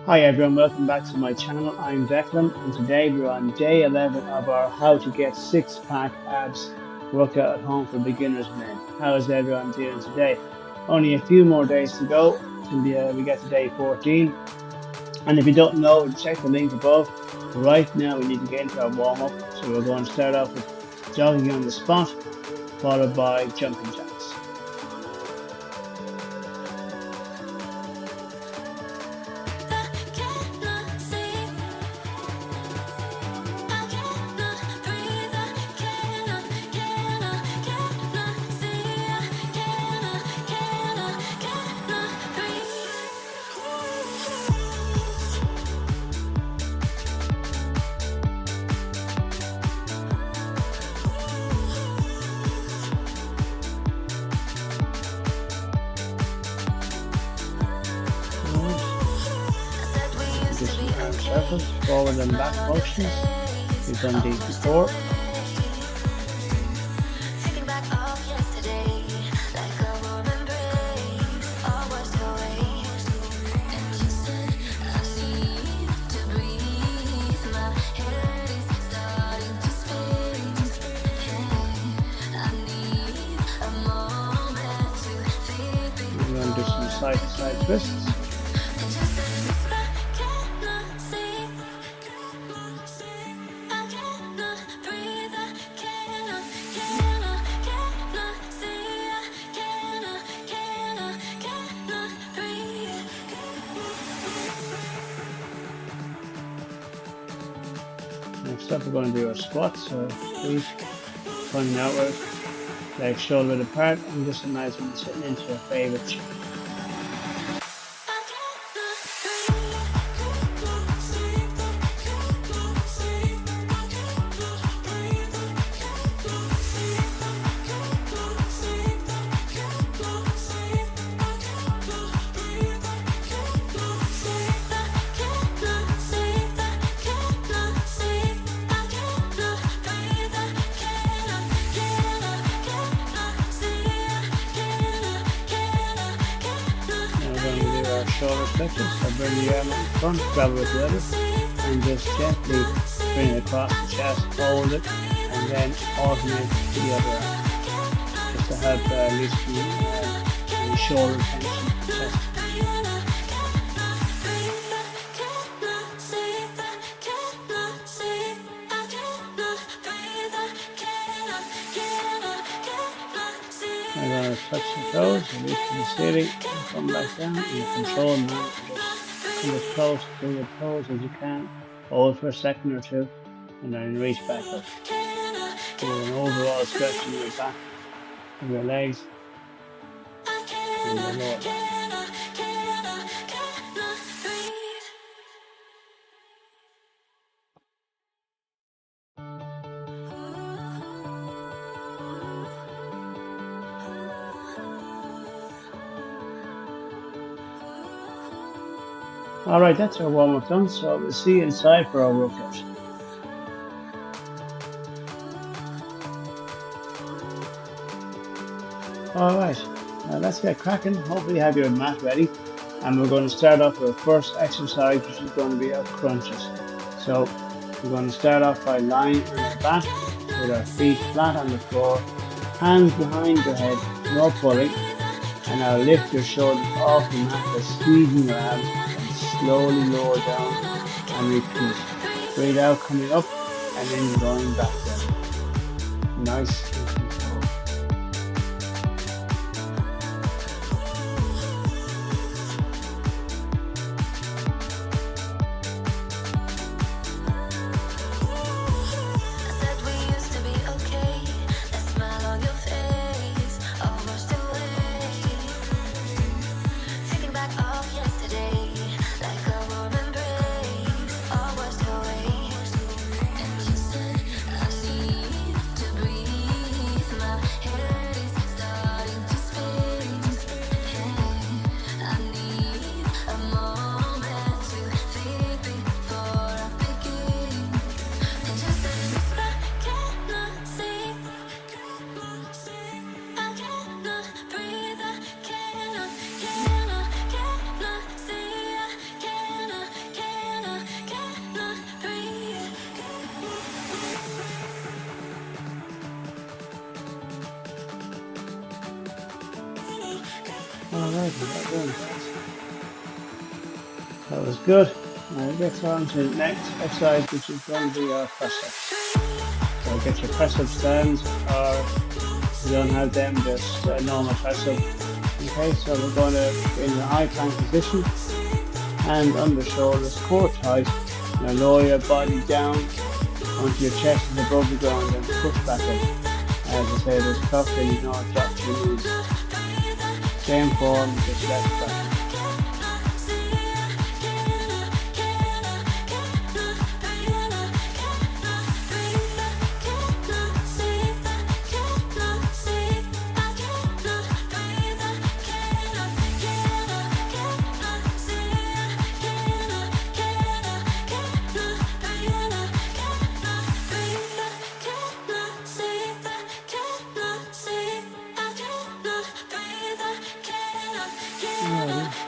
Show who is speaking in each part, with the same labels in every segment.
Speaker 1: Hi everyone, welcome back to my channel. I'm Declan and today we're on day 11 of our how to get six-pack abs workout at home for beginners men. How is everyone doing today? Only a few more days to go till we get to day 14, and if you don't know, check the link above. Right now we need to get into our warm-up, so we're going to start off with jogging on the spot followed by jumping jacks. Just some arm circles, forward and back motions. We've done these before. We're going to do some side-to-side twists. Next up, we're going to do our squats. So feet pointing outward, legs shoulder apart, and just imagine sitting into your favorite chair. Shoulder flexors, so bring the arm in front, grab it with the other, and just gently bring it across the chest, hold it, and then alternate to the other arm, just to help loosen the shoulder tension of the chest. I'm going to touch the toes, release from the ceiling, and come back down, and control and just come as close to the toes as you can. Hold for a second or two, and then reach back up. Do an overall stretch in your back, of your legs, and your lower back. Alright, that's our warm-up done, so we'll see you inside for our workout. Alright, now let's get cracking. Hopefully you have your mat ready, and we're going to start off with our first exercise, which is going to be our crunches. So we're going to start off by lying on our back with our feet flat on the floor, hands behind your head, no pulling, and now lift your shoulders off the mat by squeezing your abs. Slowly lower down and repeat. Breathe out, coming up, and then going back down. Nice and controlled. Alright, well done, guys. That was good. Now let's on to the next exercise, which is going to be our press ups. So get your press up stands, or if you don't have them, just a normal press up. Okay, so we're going to be in a high plank position, hand under shoulders, core tight. Now lower your body down onto your chest and above the ground and push back up. As I say, there's tough, then you know drop to your knees. Same form, just left back.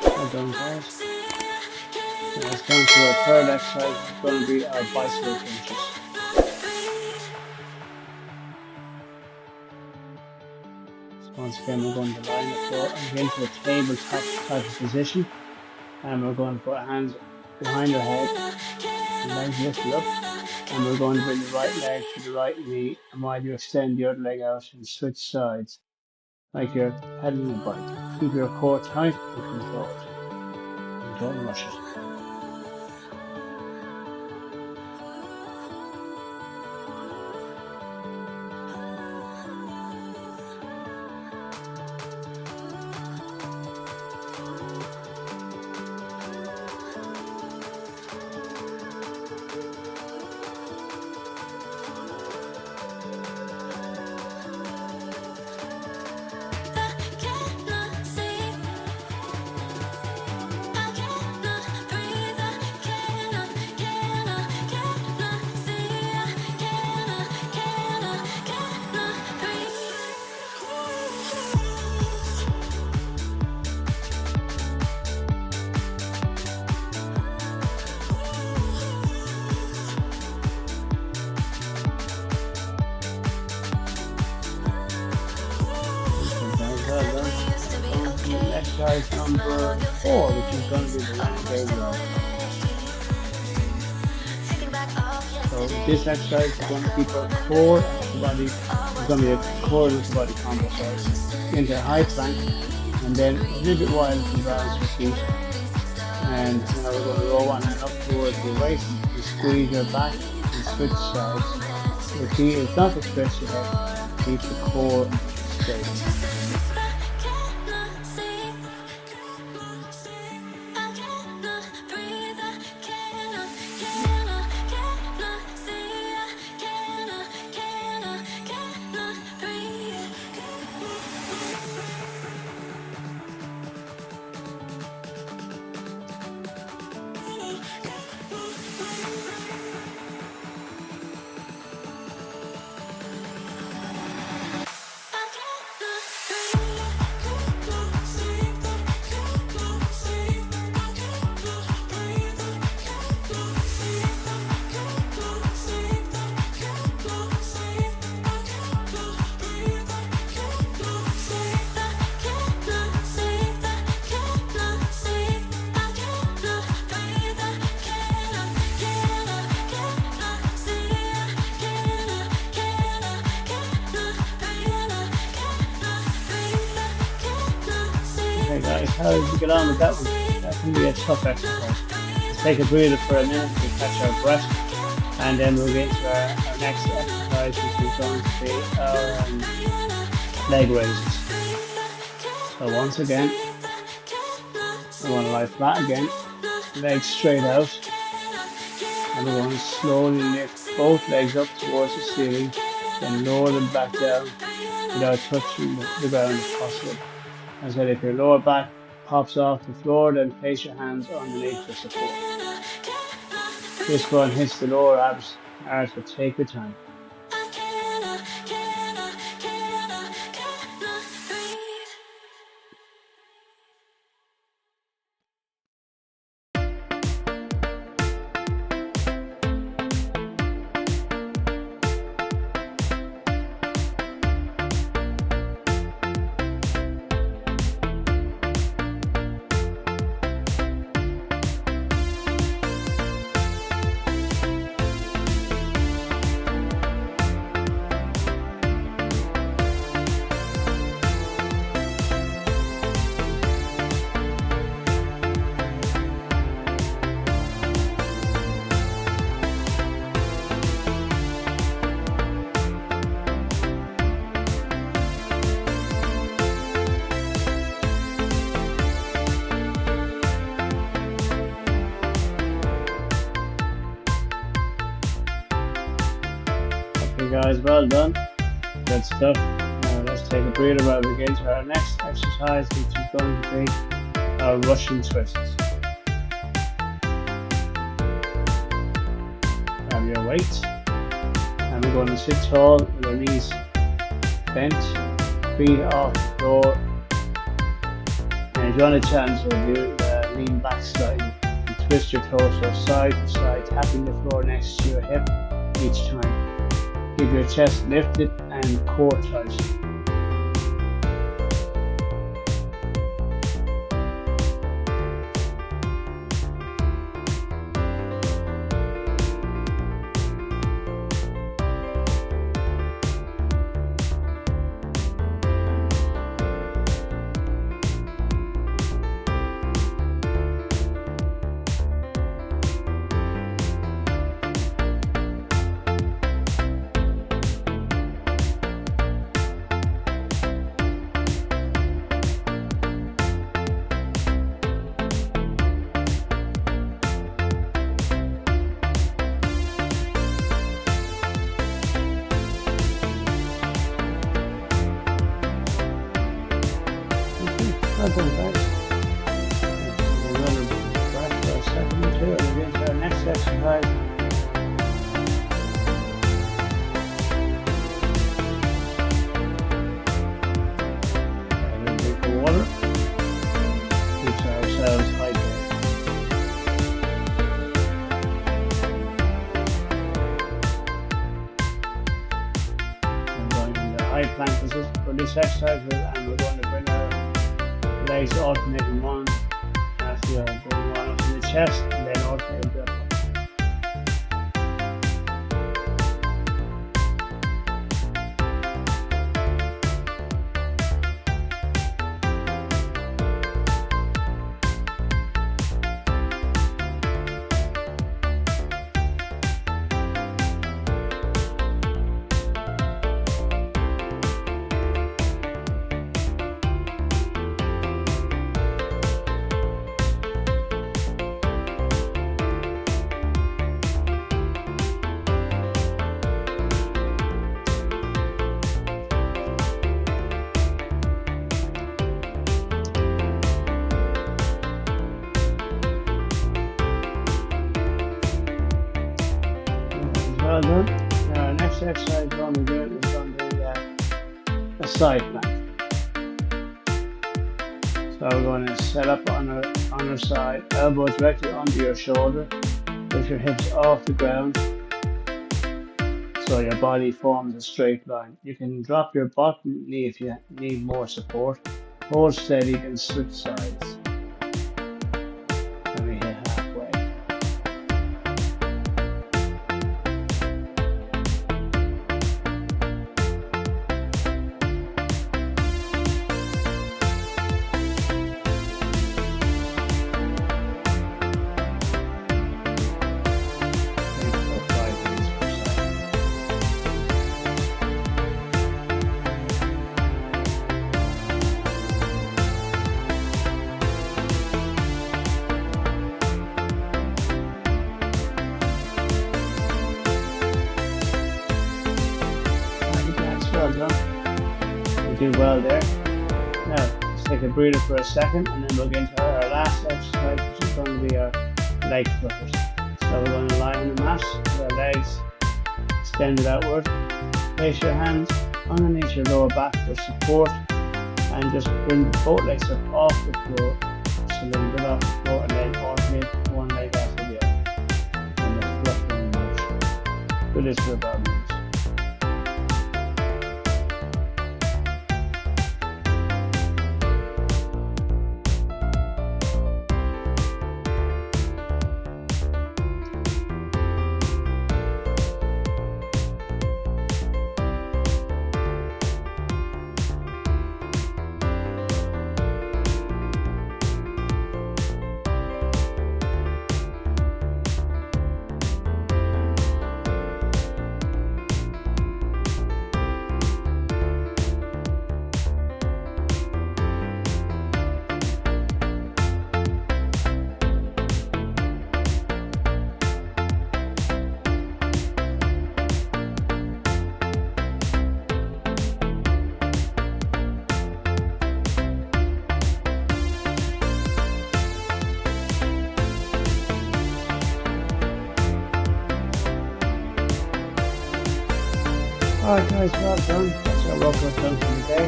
Speaker 1: Well done, guys. Now let's go to our third exercise, which is going to be our bicycle crunches. So once again, we're going to line the floor and get into a tabletop type of position. And we're going to put our hands behind our head and legs lifted up. And we're going to bring the right leg to the right knee. And while you extend the other leg out and switch sides, like you're pedaling a bike. Keep your core tight and controlled. And don't rush it. Exercise number 4, which is going to be the Renegade Rows. So this exercise is going to keep our core and the body. It's going to be a core and the body combo. So into a high plank, and then a little bit wild to balance your feet. And now we're going to roll one hand up towards the waist and squeeze your back and switch sides. The key is not to stretch your head, keep the core straight. Okay guys, how did you get on with that one? That can be a tough exercise. Let's take a breather for a minute to catch our breath, and then we'll get into our next exercise, which is going to be our leg raises. So once again, we want to lie flat again, legs straight out, and we're going to slowly lift both legs up towards the ceiling, then lower them back down without touching the ground if possible. As I said, if your lower back pops off the floor, then place your hands underneath for support. This one hits the lower abs hard, so take your time. guys, well done. Good stuff. Now let's take a breather while we get into our next exercise, which is going to be our Russian twists. Grab your weights, and we're going to sit tall with our knees bent, feet off the floor. And if you want a chance, you lean back slightly and twist your torso side to side, tapping the floor next to your hip each time. Keep your chest lifted and core tight. Welcome back. We're going to back for a second or two and we'll get into our next exercise. A little drink of water. Keeps ourselves hydrated. I'm going in the high plank position for this exercise, and we're going to bring our legs alternating one after you're doing one up in the chest and then alternate the other. Well done. Now our next exercise we're going to do is going to be a side plank. So we're going to set up on our side, elbow directly under your shoulder, lift your hips off the ground so your body forms a straight line. You can drop your bottom knee if you need more support. Hold steady and switch sides. Let me hit halfway. Well done. You do well there. Now, let's take a breather for a second and then we'll get into our last exercise, which is going to be our leg flutters. So we're going to lie on the mat with our legs extended outward. Place your hands underneath your lower back for support and just bring both legs up off the floor. So a little bit off the floor and then alternate one leg after the other. And a fluttering motion. Do this for about a minute. Alright guys, well done. That's our workout done for the day.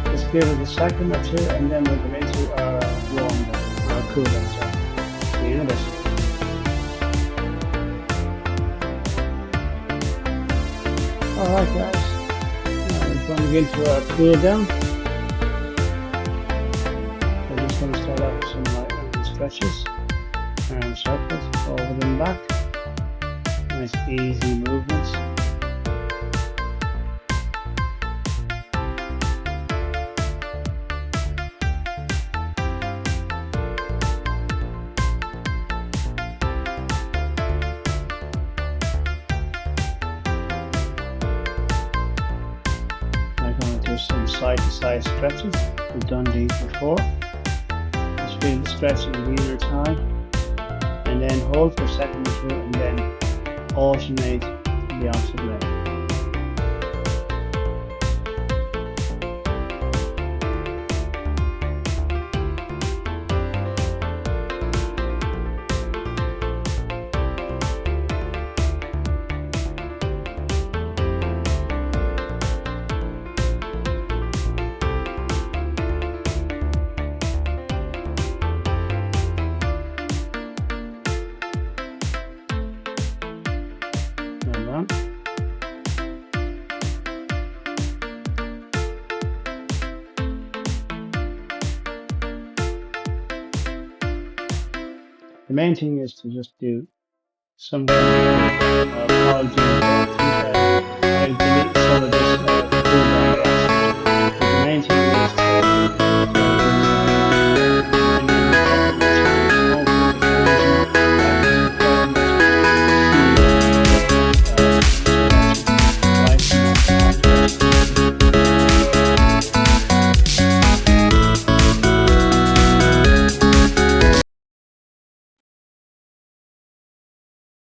Speaker 1: Let's give it a second or two and then we'll get into our warm down, our cool down. So, see you in a bit. Alright guys, now we're going to get into our cool down. We're just going to start off with some light stretches, arm circles, forward and back. Nice easy movements. I'm going to do some side to side stretches. We've done these before. Just feel the stretch in the inner thigh and then hold for a second or two and then alternate the opposite leg. The main thing is to just do some kind of apology.